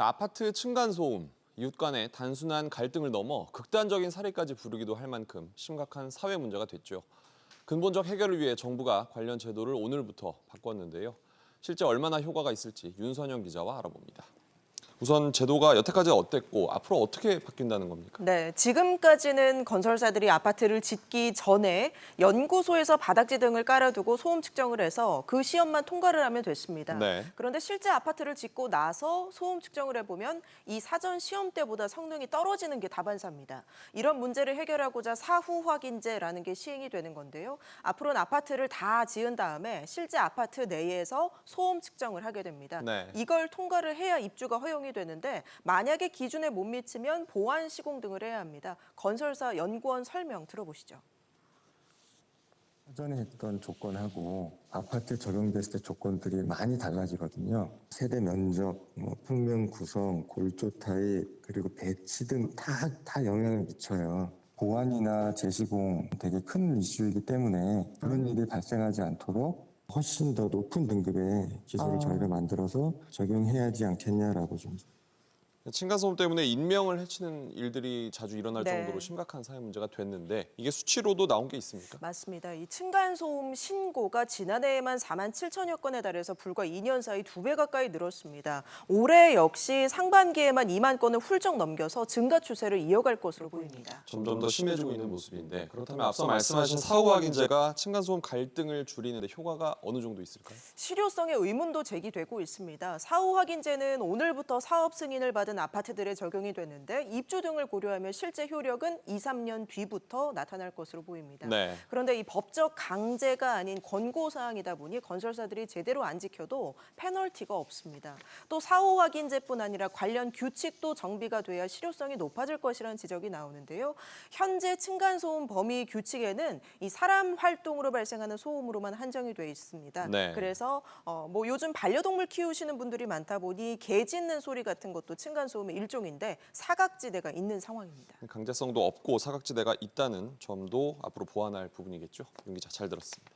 아파트 층간소음, 이웃 간의 단순한 갈등을 넘어 극단적인 사례까지 부르기도 할 만큼 심각한 사회 문제가 됐죠. 근본적 해결을 위해 정부가 관련 제도를 오늘부터 바꿨는데요. 실제 얼마나 효과가 있을지 윤선영 기자와 알아봅니다. 우선 제도가 여태까지 어땠고 앞으로 어떻게 바뀐다는 겁니까? 네, 지금까지는 건설사들이 아파트를 짓기 전에 연구소에서 바닥지 등을 깔아두고 소음 측정을 해서 그 시험만 통과를 하면 됐습니다. 네. 그런데 실제 아파트를 짓고 나서 소음 측정을 해보면 이 사전 시험 때보다 성능이 떨어지는 게 다반사입니다. 이런 문제를 해결하고자 사후 확인제라는 게 시행이 되는 건데요. 앞으로는 아파트를 다 지은 다음에 실제 아파트 내에서 소음 측정을 하게 됩니다. 네. 이걸 통과를 해야 입주가 허용이 되는데 만약에 기준에 못 미치면 보완 시공 등을 해야 합니다. 건설사 연구원 설명 들어보시죠. 사전에 했던 조건하고 아파트에 적용됐을 때 조건들이 많이 달라지거든요. 세대 면적, 평면 구성, 골조 타입, 그리고 배치 등 다 영향을 미쳐요. 보완이나 재시공 되게 큰 이슈이기 때문에 그런 일이 발생하지 않도록 훨씬 더 높은 등급의 기술을 저희가 만들어서 적용해야 하지 않겠냐라고 좀. 층간소음 때문에 인명을 해치는 일들이 자주 일어날 네. 정도로 심각한 사회 문제가 됐는데 이게 수치로도 나온 게 있습니까? 맞습니다. 이 층간소음 신고가 지난해에만 4만 7천여 건에 달해서 불과 2년 사이 2배 가까이 늘었습니다. 올해 역시 상반기에만 2만 건을 훌쩍 넘겨서 증가 추세를 이어갈 것으로 보입니다. 점점 더 심해지고 있는 모습인데 그렇다면 앞서 말씀하신 사후 확인제가 층간소음 갈등을 줄이는 데 효과가 어느 정도 있을까요? 실효성의 의문도 제기되고 있습니다. 사후 확인제는 오늘부터 사업 승인을 받은 아파트들에 적용이 되는데 입주 등을 고려하면 실제 효력은 2, 3년 뒤부터 나타날 것으로 보입니다. 네. 그런데 이 법적 강제가 아닌 권고 사항이다 보니 건설사들이 제대로 안 지켜도 페널티가 없습니다. 또 사후 확인제뿐 아니라 관련 규칙도 정비가 돼야 실효성이 높아질 것이라는 지적이 나오는데요. 현재 층간소음 범위 규칙에는 이 사람 활동으로 발생하는 소음으로만 한정이 돼 있습니다. 네. 그래서 요즘 반려동물 키우시는 분들이 많다 보니 개 짖는 소리 같은 것도 층간소음의 일종인데 사각지대가 있는 상황입니다. 강제성도 없고 사각지대가 있다는 점도 앞으로 보완할 부분이겠죠. 윤 기자 잘 들었습니다.